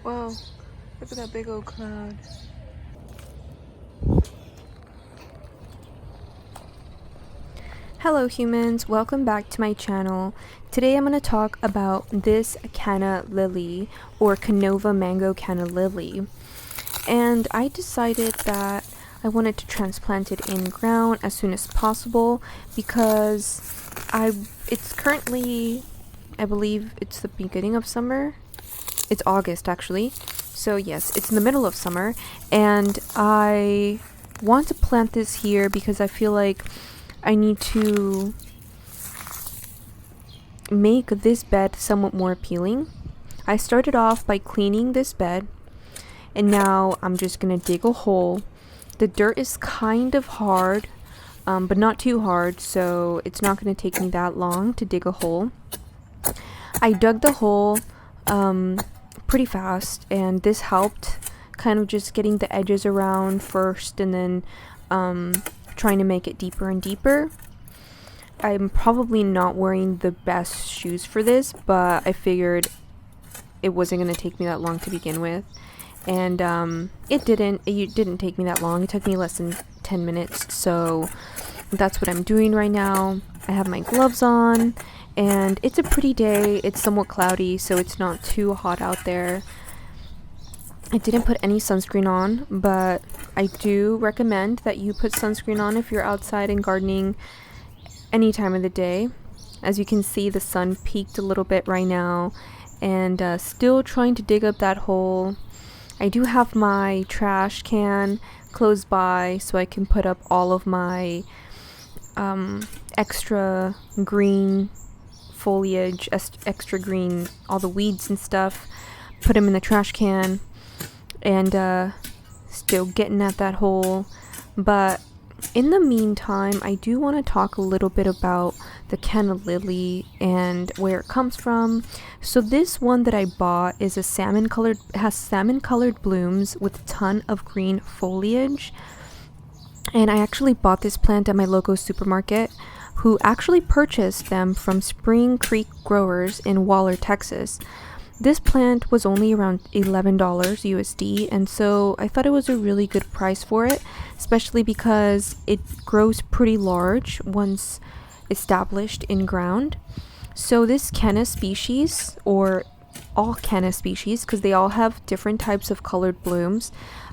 Whoa, look at that big old cloud. Hello humans, welcome back to my channel. Today I'm going to talk about this Canna Lily, or Cannova mango Canna Lily. And I decided that I wanted to transplant it in ground as soon as possible because it's currently, I believe it's the beginning of summer. It's August actually. So yes, it's in the middle of summer and I want to plant this here because I feel like I need to make this bed somewhat more appealing. I started off by cleaning this bed and now I'm just gonna dig a hole. The dirt is kind of hard, but not too hard, so it's not gonna take me that long to dig a hole. I dug the hole pretty fast, and this helped kind of just getting the edges around first and then trying to make it deeper and deeper. I'm probably not wearing the best shoes for this, but I figured it wasn't going to take me that long to begin with. And it didn't take me that long. It took me less than 10 minutes, so that's what I'm doing right now. I have my gloves on, and it's a pretty day. It's somewhat cloudy, so it's not too hot out there. I didn't put any sunscreen on, but I do recommend that you put sunscreen on if you're outside and gardening any time of the day. As you can see, the sun peaked a little bit right now, and still trying to dig up that hole. I do have my trash can close by so I can put up all of my extra green foliage, extra green, all the weeds and stuff, put them in the trash can, and still getting at that hole. But in the meantime, I do want to talk a little bit about the Canna Lily and where it comes from. So this one that I bought is has salmon colored blooms with a ton of green foliage. And I actually bought this plant at my local supermarket, who actually purchased them from Spring Creek growers in Waller, Texas. This plant was only around $11 USD, and so I thought it was a really good price for it, especially because it grows pretty large once established in ground. So this Canna species, or all Canna species, because they all have different types of colored blooms,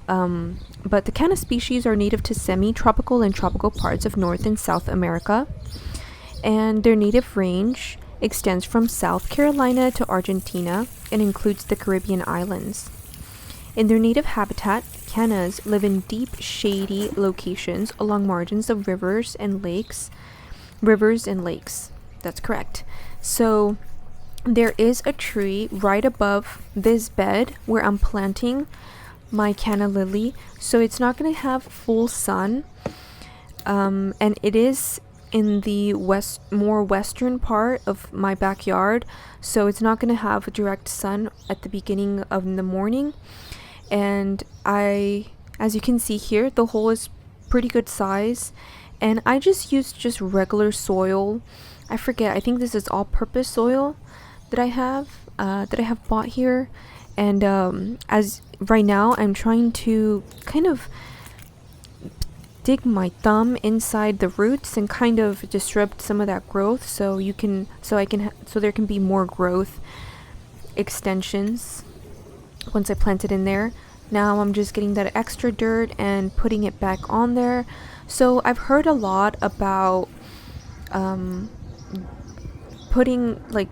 but the Canna species are native to semi-tropical and tropical parts of North and South America, and their native range extends from South Carolina to Argentina and includes the Caribbean islands. In their native habitat, cannas live in deep, shady locations along margins of rivers and lakes. That's correct. So there is a tree right above this bed where I'm planting my Canna Lily, so it's not going to have full sun, and it is in the more western part of my backyard, so it's not going to have direct sun at the beginning of the morning. And as you can see here, the hole is pretty good size, and I just used regular soil. I think this is all-purpose soil that I have bought here. And as right now I'm trying to kind of dig my thumb inside the roots and kind of disrupt some of that growth so there can be more growth extensions once I plant it in there. Now I'm just getting that extra dirt and putting it back on there. So I've heard a lot about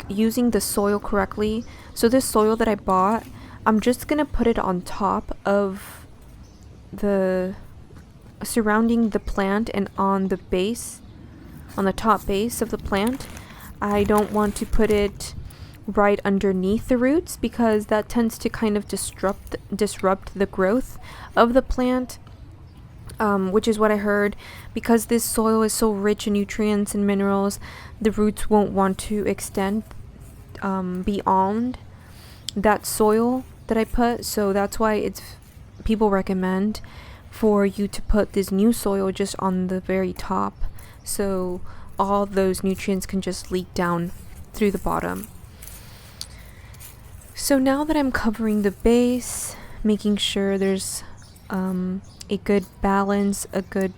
using the soil correctly. So this soil that I bought, I'm just gonna put it on top of surrounding the plant and on the top base of the plant. I don't want to put it right underneath the roots because that tends to kind of disrupt the growth of the plant, which is what I heard. Because this soil is so rich in nutrients and minerals, the roots won't want to extend beyond that soil that I put. So that's why people recommend for you to put this new soil just on the very top, so all those nutrients can just leak down through the bottom. So now that I'm covering the base, making sure there's a good balance, a good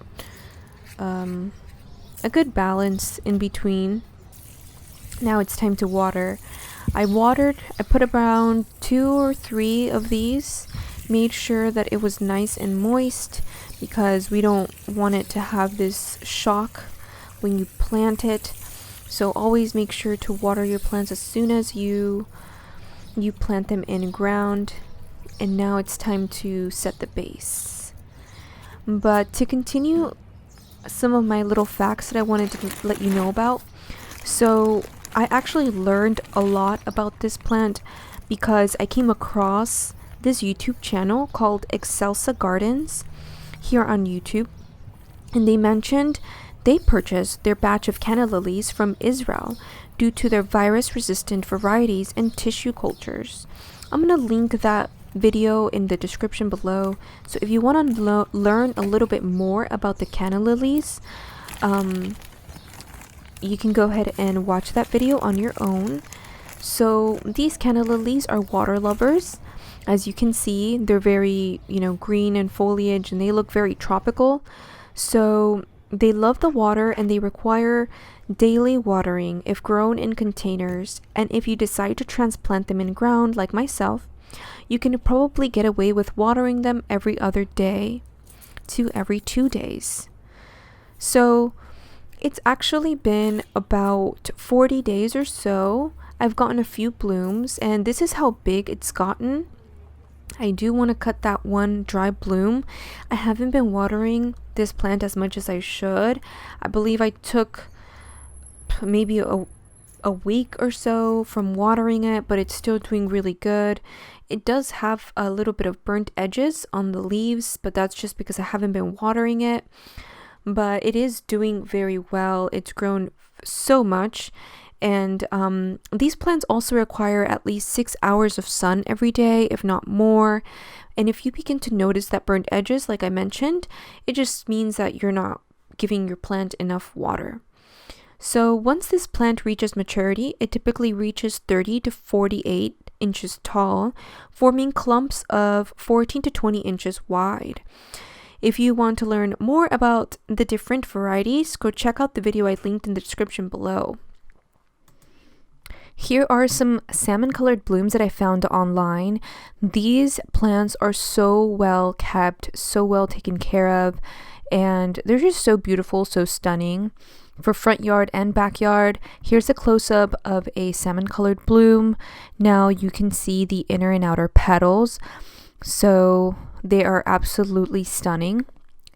balance in between. Now it's time to water. I put around 2 or 3 of these, made sure that it was nice and moist because we don't want it to have this shock when you plant it. So always make sure to water your plants as soon as you plant them in ground. And now it's time to set the base. But to continue some of my little facts that I wanted to let you know about. So I actually learned a lot about this plant because I came across this YouTube channel called Excelsa Gardens here on YouTube, and they mentioned they purchased their batch of Canna Lilies from Israel due to their virus-resistant varieties and tissue cultures. I'm going to link that video in the description below, so if you want to learn a little bit more about the Canna Lilies, you can go ahead and watch that video on your own. So these Canna Lilies are water lovers. As you can see, they're very, green in foliage, and they look very tropical. So they love the water, and they require daily watering if grown in containers. And if you decide to transplant them in ground like myself, you can probably get away with watering them every other day to every 2 days. So it's actually been about 40 days or so. I've gotten a few blooms, and this is how big it's gotten. I do want to cut that one dry bloom. I haven't been watering this plant as much as I should. I believe I took maybe a week or so from watering it, but it's still doing really good. It does have a little bit of burnt edges on the leaves, but that's just because I haven't been watering it. But it is doing very well. It's grown so much. And these plants also require at least 6 hours of sun every day, if not more. And if you begin to notice that burnt edges, like I mentioned, it just means that you're not giving your plant enough water. So once this plant reaches maturity, it typically reaches 30 to 48 inches tall, forming clumps of 14 to 20 inches wide. If you want to learn more about the different varieties, go check out the video I linked in the description below. Here are some salmon-colored blooms that I found online. These plants are so well kept, so well taken care of, and they're just so beautiful, so stunning. For front yard and backyard, here's a close-up of a salmon-colored bloom. Now you can see the inner and outer petals, so they are absolutely stunning.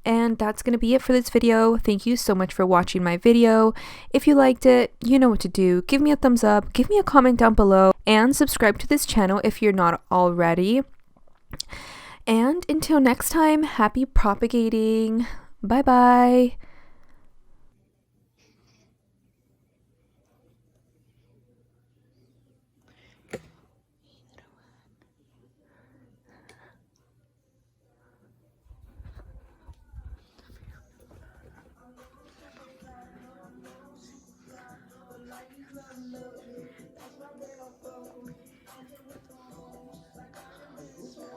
And that's going to be it for this video. Thank you so much for watching my video. If you liked it, you know what to do. Give me a thumbs up, give me a comment down below, and subscribe to this channel if you're not already. And until next time, happy propagating. Bye bye.